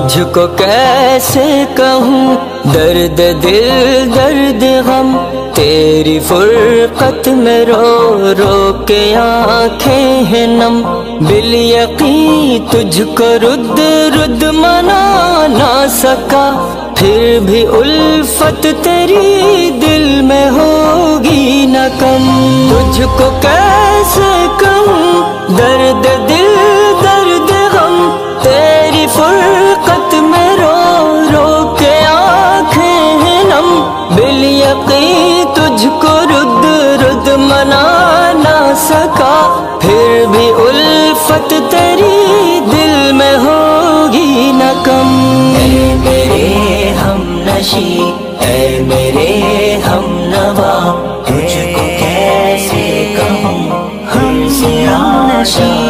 تجھ کو کیسے کہوں درد دل درد غم، تیری فرقت میں رو رو کے آنکھیں ہیں نم، بالیقین تجھ کو رد رد منا نہ سکا، پھر بھی الفت تیری دل میں ہوگی نہ کم، تجھ کو کیسے کہوں درد دل درد غم، تیری فرقت میں رو رو کے آنکھیں ہیں نم، بالیقین تجھ کو رد رد منا نہ سکا، پھر بھی الفت تیری دل میں ہوگی نہ کم، اے میرے ہم نشی اے میرے ہم نوا، تجھ کو کیسے کہوں ہم سے ہم نشی